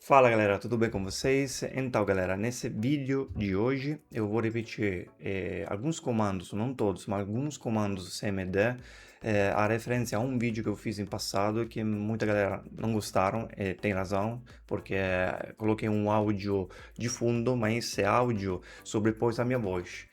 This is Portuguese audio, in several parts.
Fala galera, tudo bem com vocês? Então galera, nesse vídeo de hoje eu vou repetir alguns comandos, não todos, mas alguns comandos CMD, a referência a um vídeo que eu fiz em passado que muita galera não gostaram, tem razão, porque coloquei um áudio de fundo, mas esse áudio sobrepôs a minha voz.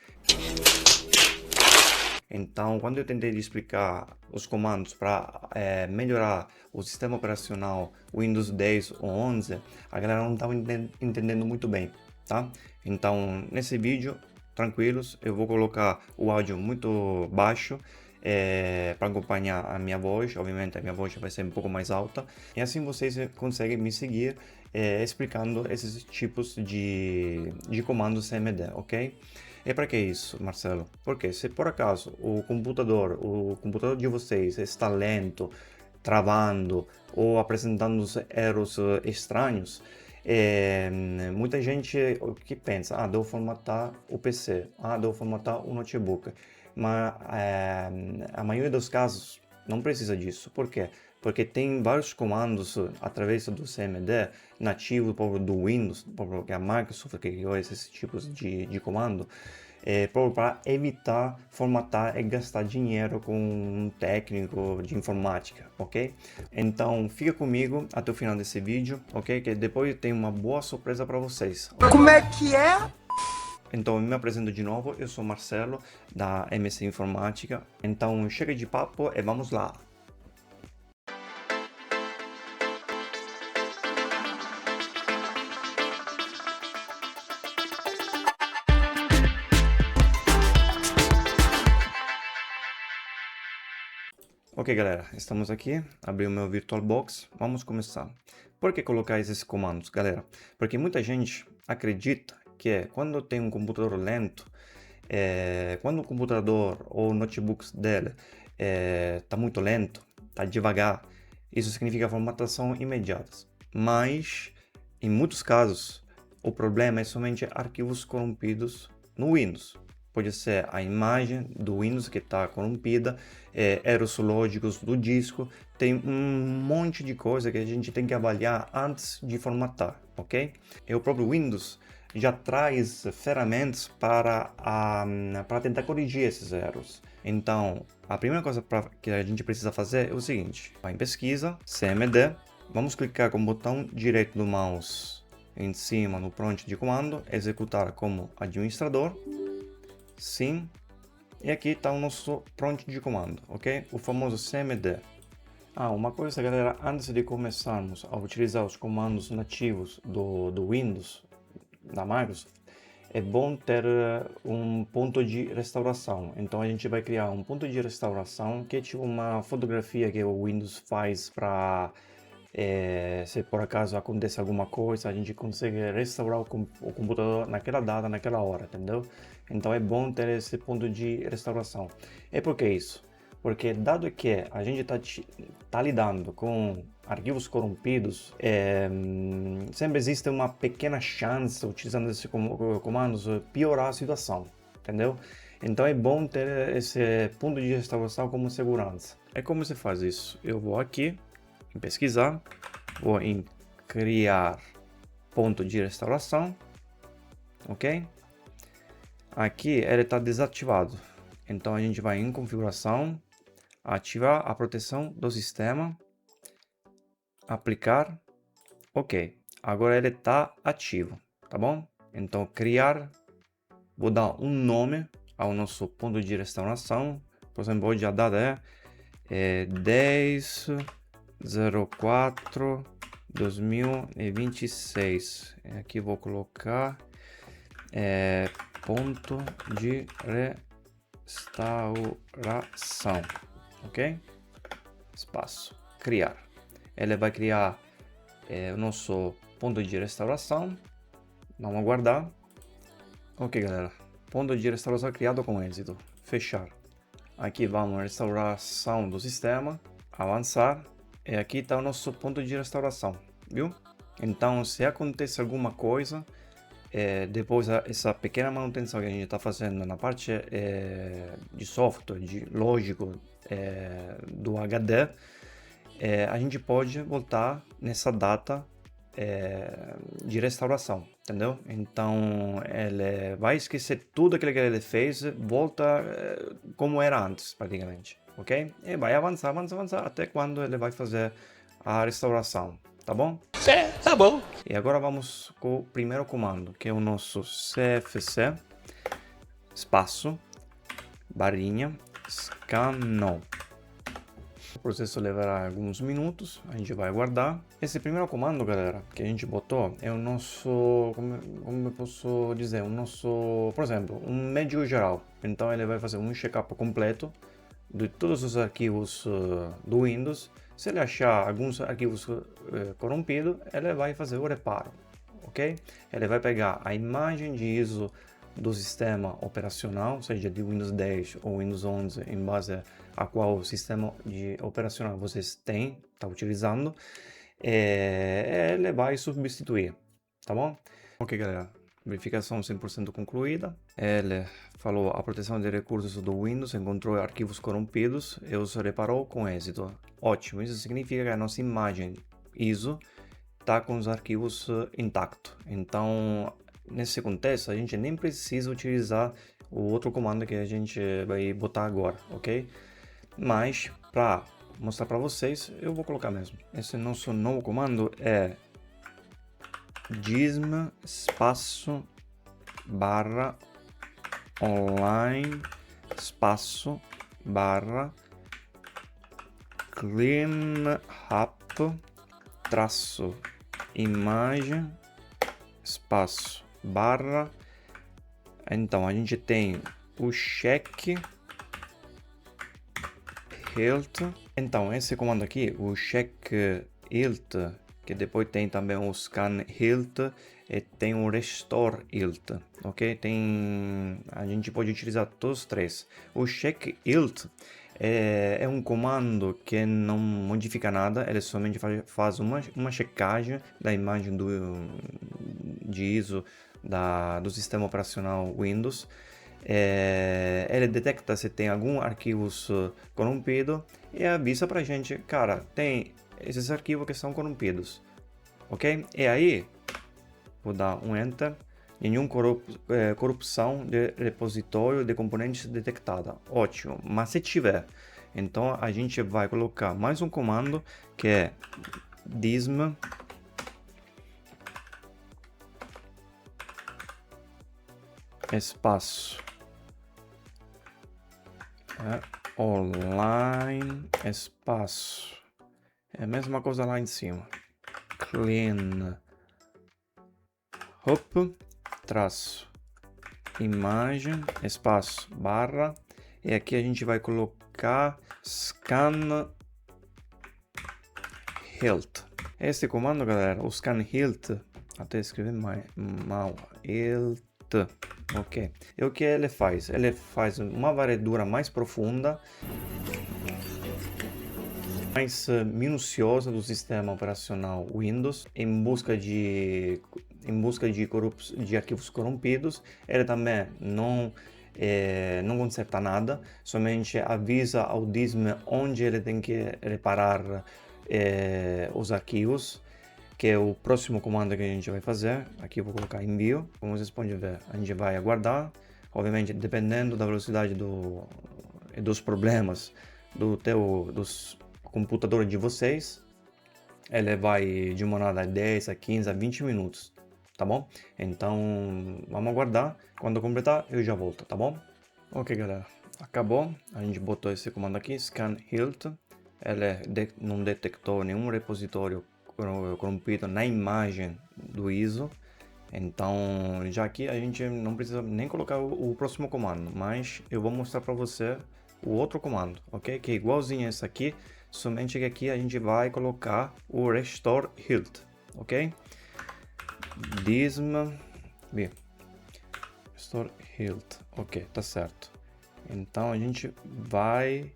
Então, quando eu tentei explicar os comandos para melhorar o sistema operacional Windows 10 ou 11, a galera não estava entendendo muito bem, tá? Então, nesse vídeo, tranquilos, eu vou colocar o áudio muito baixo para acompanhar a minha voz. Obviamente, a minha voz vai ser um pouco mais alta. E assim vocês conseguem me seguir explicando esses tipos de comandos CMD, ok? E para que isso, Marcelo? Porque se por acaso o computador de vocês está lento, travando ou apresentando erros estranhos, muita gente que pensa, devo formatar o PC, devo formatar o notebook. Mas a maioria dos casos não precisa disso. Por quê? Porque tem vários comandos através do CMD nativo do Windows, que a Microsoft que criou esses tipos de comando, para evitar formatar e gastar dinheiro com um técnico de informática, ok? Então fica comigo até o final desse vídeo, ok? Que depois tem uma boa surpresa para vocês. Como é que é? Então, me apresento de novo, eu sou Marcelo, da MC Informática. Então, chega de papo e vamos lá! Ok, galera, estamos aqui, abri o meu VirtualBox, vamos começar. Por que colocar esses comandos, galera? Porque muita gente acredita que quando tem um computador lento, quando o computador ou notebooks dele está muito lento, está devagar, isso significa formatação imediata. Mas, em muitos casos, o problema é somente arquivos corrompidos no Windows. Pode ser a imagem do Windows que está corrompida, erros lógicos do disco, tem um monte de coisa que a gente tem que avaliar antes de formatar, ok? E o próprio Windows já traz ferramentas para tentar corrigir esses erros. Então, a primeira coisa que a gente precisa fazer é o seguinte: vai em pesquisa, CMD, vamos clicar com o botão direito do mouse em cima no prompt de comando, executar como administrador, sim, e aqui está o nosso prompt de comando, ok? O famoso CMD. Uma coisa, galera, antes de começarmos a utilizar os comandos nativos do Windows, da Microsoft, é bom ter um ponto de restauração. Então a gente vai criar um ponto de restauração que é tipo uma fotografia que o Windows faz para se por acaso acontece alguma coisa, a gente consegue restaurar o computador naquela data, naquela hora, entendeu? Então é bom ter esse ponto de restauração. E por que isso? Porque dado que a gente tá lidando com arquivos corrompidos, sempre existe uma pequena chance, utilizando esses comandos, piorar a situação, entendeu? Então é bom ter esse ponto de restauração como segurança. É como se faz isso? Eu vou aqui em pesquisar, vou em criar ponto de restauração, ok? Aqui ele está desativado, então a gente vai em configuração, ativar a proteção do sistema, aplicar, ok. Agora ele está ativo, tá bom? Então criar, vou dar um nome ao nosso ponto de restauração, por exemplo, hoje a data é 10/04/2026. Aqui vou colocar ponto de restauração, ok? Espaço, criar. Ele vai criar o nosso ponto de restauração. Vamos aguardar. Ok, galera. Ponto de restauração criado com êxito. Fechar. Aqui vamos restauração do sistema. Avançar. E aqui está o nosso ponto de restauração, viu? Então, se acontece alguma coisa, depois essa pequena manutenção que a gente está fazendo na parte de software, de lógico do HD, a gente pode voltar nessa data de restauração, entendeu? Então ele vai esquecer tudo aquilo que ele fez, volta como era antes, praticamente, ok? E vai avançar, avançar, avançar até quando ele vai fazer a restauração, tá bom? É, tá bom. E agora vamos com o primeiro comando, que é o nosso cfc espaço barrinha scan. O processo levará alguns minutos, a gente vai aguardar. Esse primeiro comando, galera, que a gente botou é o nosso, como eu posso dizer, o nosso, por exemplo, um médio geral. Então ele vai fazer um check-up completo de todos os arquivos do Windows. Se ele achar alguns arquivos corrompidos, ele vai fazer o reparo, ok? Ele vai pegar a imagem de ISO do sistema operacional, seja de Windows 10 ou Windows 11, em base a qual sistema operacional vocês está utilizando, ele vai substituir, tá bom? Ok, galera, verificação 100% concluída. Ele falou a proteção de recursos do Windows, encontrou arquivos corrompidos e os reparou com êxito. Ótimo, isso significa que a nossa imagem ISO está com os arquivos intactos. Então, nesse contexto, a gente nem precisa utilizar o outro comando que a gente vai botar agora, ok? Mas, para mostrar para vocês, eu vou colocar mesmo. Esse nosso novo comando é dism espaço barra online espaço barra cleanup traço imagem espaço barra. Então a gente tem o check health. Então esse comando aqui, o check health, que depois tem também o scan health e tem o restore health, ok? A gente pode utilizar todos os três. O check health é um comando que não modifica nada, ele somente faz uma checagem da imagem de ISO do sistema operacional Windows. Ele detecta se tem algum arquivo corrompido e avisa pra gente, cara, tem esses arquivos que são corrompidos, ok? E aí, vou dar um Enter. Nenhuma corrupção de repositório de componentes detectada. Ótimo, mas se tiver, então a gente vai colocar mais um comando que é dism espaço online espaço, é a mesma coisa lá em cima, clean up traço imagem espaço barra, e aqui a gente vai colocar scan health. Esse comando, galera, o scan health, até escrever mal health, ok. E o que ele faz? Ele faz uma varredura mais profunda, mais minuciosa do sistema operacional Windows em busca de arquivos corrompidos. Ele também não conserta nada, somente avisa ao dism onde ele tem que reparar os arquivos, que é o próximo comando que a gente vai fazer. Aqui eu vou colocar envio. Como vocês podem ver, a gente vai aguardar, obviamente dependendo da velocidade dos problemas dos computadores de vocês, ele vai demorar 10 a 15 a 20 minutos, tá bom? Então vamos aguardar, quando completar eu já volto, tá bom? Ok, galera, acabou. A gente botou esse comando aqui, scan health. Ele não detectou nenhum repositório corrompido na imagem do ISO. Então já aqui a gente não precisa nem colocar o próximo comando, mas eu vou mostrar para você o outro comando, ok? Que é igualzinho a esse aqui, somente que aqui a gente vai colocar o restore health, ok? Dism restore health, ok, tá certo. Então a gente vai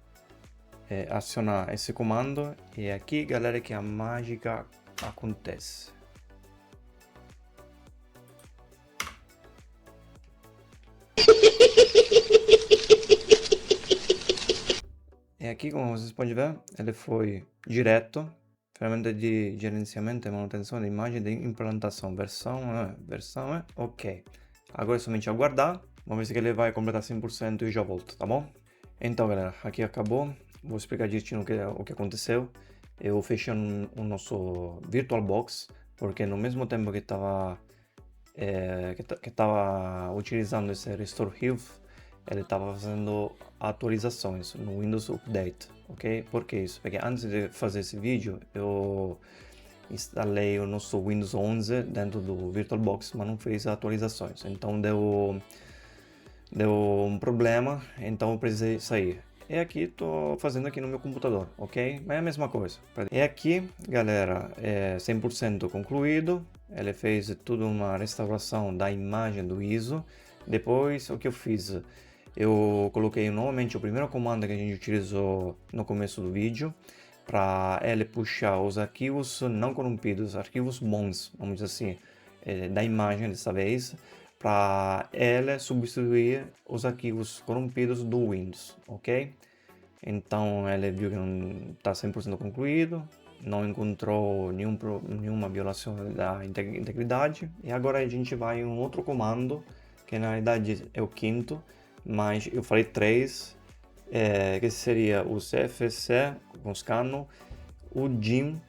acionar esse comando, e é aqui, galera, que a mágica acontece. E aqui, como vocês podem ver, ele foi direto, ferramenta de gerenciamento e manutenção da imagem de implantação, versão, ok. Agora é somente aguardar, vamos ver se ele vai completar 100% e já volto, tá bom? Então galera, aqui acabou, vou explicar direitinho o que aconteceu. Eu fechei o nosso VirtualBox, porque no mesmo tempo que estava utilizando esse Restore Health, ele estava fazendo atualizações no Windows Update, ok? Por que isso? Porque antes de fazer esse vídeo, eu instalei o nosso Windows 11 dentro do VirtualBox, mas não fez atualizações, então deu um problema, então eu precisei sair. E aqui tô fazendo aqui no meu computador, ok? Mas é a mesma coisa. E aqui, galera, é 100% concluído. Ele fez tudo uma restauração da imagem do ISO. Depois, o que eu fiz? Eu coloquei novamente o primeiro comando que a gente utilizou no começo do vídeo, para ele puxar os arquivos não corrompidos, arquivos bons, vamos dizer assim, da imagem dessa vez, para ele substituir os arquivos corrompidos do Windows, ok? Então ele viu que não está 100% concluído, não encontrou nenhuma violação da integridade, e agora a gente vai em um outro comando, que na realidade é o quinto, mas eu falei 3, que seria o CFC com scan, o GIM,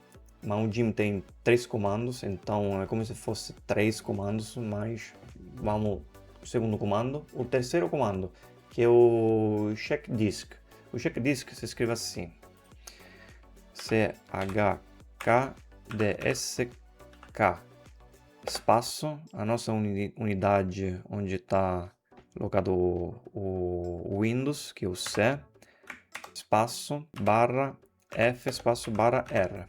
mas o GIM tem 3 comandos, então é como se fosse 3 comandos, mas vamos o segundo comando. O terceiro comando, que é o check disk. O check disk se escreve assim: CHKDSK espaço, a nossa unidade onde está colocado o Windows, que é o C, espaço, barra F, espaço, barra R.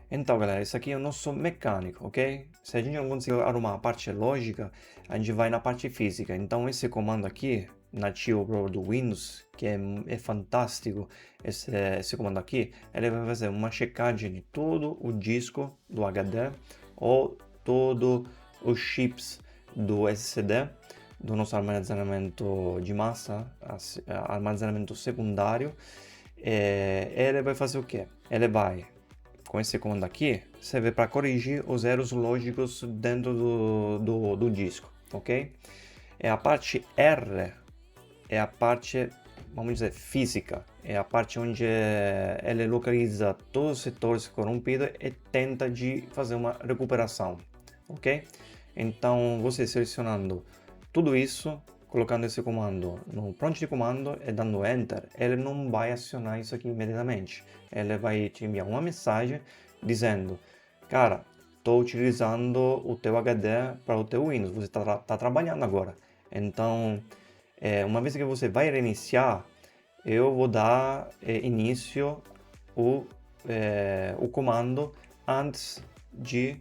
Então, galera, isso aqui é o nosso mecânico, ok? Se a gente não conseguir arrumar a parte lógica, a gente vai na parte física. Então, esse comando aqui, nativo do Windows, que é fantástico, esse comando aqui, ele vai fazer uma checagem de todo o disco do HD ou todos os chips do SSD, do nosso armazenamento de massa, armazenamento secundário. Ele vai fazer o quê? Ele vai, com esse comando aqui, serve para corrigir os erros lógicos dentro do disco, ok? E a parte R é a parte, vamos dizer, física, é a parte onde ele localiza todos os setores corrompidos e tenta de fazer uma recuperação, ok? Então, você selecionando tudo isso, colocando esse comando no prompt de comando e dando Enter, ele não vai acionar isso aqui imediatamente. Ele vai te enviar uma mensagem dizendo: cara, estou utilizando o teu HD para o teu Windows, você está trabalhando agora. Então, uma vez que você vai reiniciar, eu vou dar início o comando antes de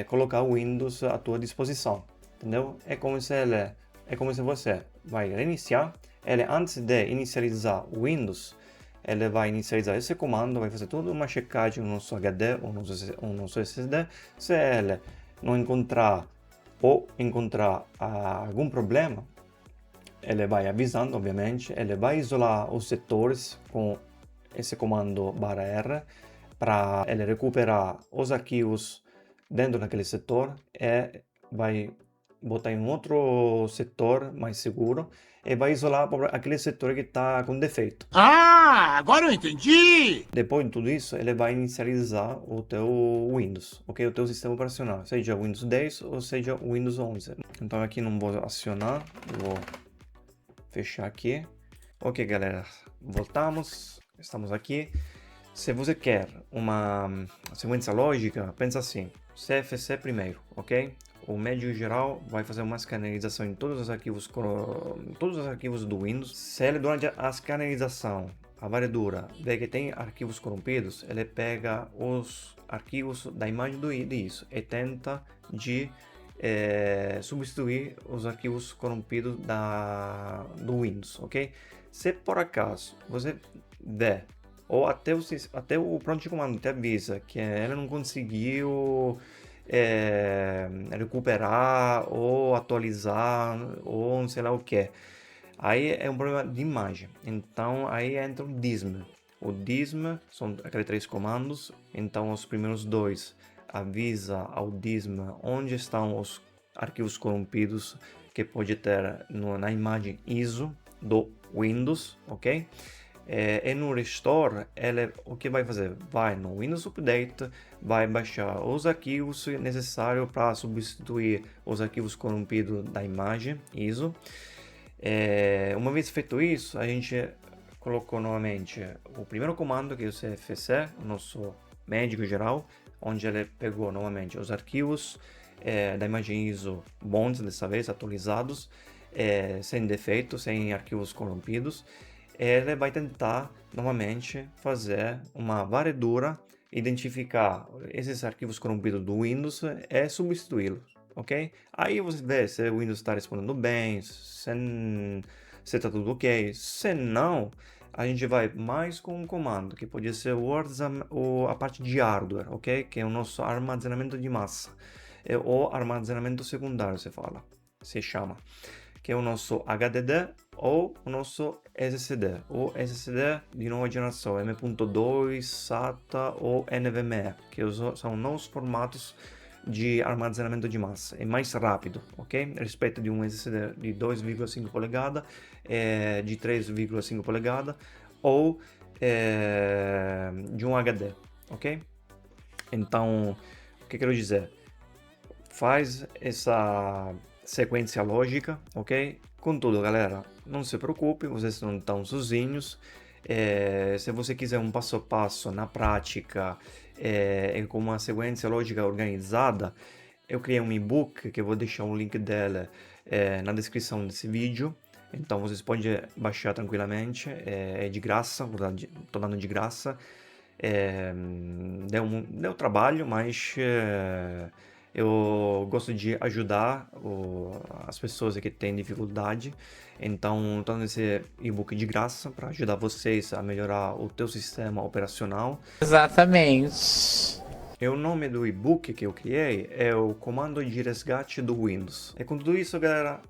colocar o Windows à tua disposição, entendeu? É como se você vai reiniciar, ele antes de inicializar o Windows, ele vai inicializar esse comando, vai fazer toda uma checagem no nosso HD ou no nosso SSD. Se ele não encontrar ou encontrar algum problema, ele vai avisando, obviamente, ele vai isolar os setores com esse comando /R para ele recuperar os arquivos dentro daquele setor e vai botar em um outro setor mais seguro e vai isolar aquele setor que está com defeito. Ah, agora eu entendi! Depois de tudo isso, ele vai inicializar o teu Windows, ok? O teu sistema operacional, seja Windows 10 ou seja Windows 11. Então aqui não vou acionar, vou fechar aqui. Ok, galera, voltamos, estamos aqui. Se você quer uma sequência lógica, pensa assim: CFC primeiro, ok? O médio geral vai fazer uma escanerização em todos os arquivos do Windows. Se ele, durante a escanerização, a varredura vê que tem arquivos corrompidos, ele pega os arquivos da imagem disso e tenta de substituir os arquivos corrompidos do Windows, ok? Se por acaso você vê, ou até o pronto de comando te avisa que ele não conseguiu recuperar ou atualizar ou não sei lá o que, aí é um problema de imagem. Então aí entra o DISM, o dism, são aqueles 3 comandos. Então os primeiros 2 avisa ao dism onde estão os arquivos corrompidos que pode ter na imagem ISO do Windows, ok? E no Restore, o que vai fazer? Vai no Windows Update, vai baixar os arquivos necessários para substituir os arquivos corrompidos da imagem ISO. Uma vez feito isso, a gente colocou novamente o primeiro comando, que é o CFC, o nosso médico geral, onde ele pegou novamente os arquivos da imagem ISO bons, dessa vez atualizados, sem defeitos, sem arquivos corrompidos. Ele vai tentar novamente fazer uma varredura, identificar esses arquivos corrompidos do Windows e substituí-los, ok? Aí você vê se o Windows está respondendo bem, se está tudo ok. Se não, a gente vai mais com um comando, que pode ser a parte de hardware, ok? Que é o nosso armazenamento de massa, ou armazenamento secundário, se chama, que é o nosso HDD ou o nosso SSD, ou SSD de nova geração, M.2, SATA ou NVMe, que são novos formatos de armazenamento de massa. É mais rápido, ok? Respeito de um SSD de 2,5 polegadas, de 3,5 polegadas ou de um HD, ok? Então, o que eu quero dizer? Faz essa sequência lógica, ok? Contudo, galera, não se preocupe, vocês não estão sozinhos. Se você quiser um passo a passo na prática, com uma sequência lógica organizada, eu criei um e-book que eu vou deixar o link dela na descrição desse vídeo. Então vocês podem baixar tranquilamente, é de graça, estou dando de graça. Deu trabalho, mas eu gosto de ajudar as pessoas que têm dificuldade, então estou dando esse e-book de graça para ajudar vocês a melhorar o teu sistema operacional. Exatamente. E o nome do e-book que eu criei é o Comando de Resgate do Windows. E com tudo isso, galera,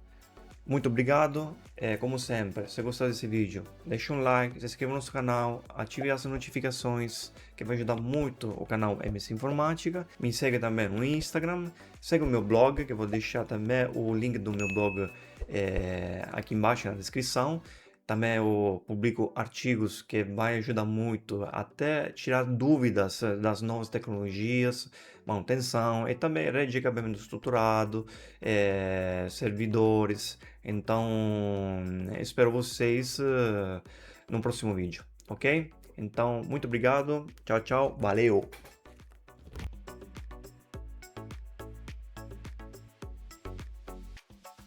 muito obrigado. Como sempre, se gostou desse vídeo, deixa um like, se inscreva no nosso canal, ative as notificações, que vai ajudar muito o canal MC Informática. Me segue também no Instagram, segue o meu blog, que eu vou deixar também o link do meu blog aqui embaixo na descrição. Também eu publico artigos que vai ajudar muito até tirar dúvidas das novas tecnologias, manutenção e também rede de cabeamento estruturado, servidores. Então, espero vocês no próximo vídeo, ok? Então, muito obrigado, tchau, tchau, valeu!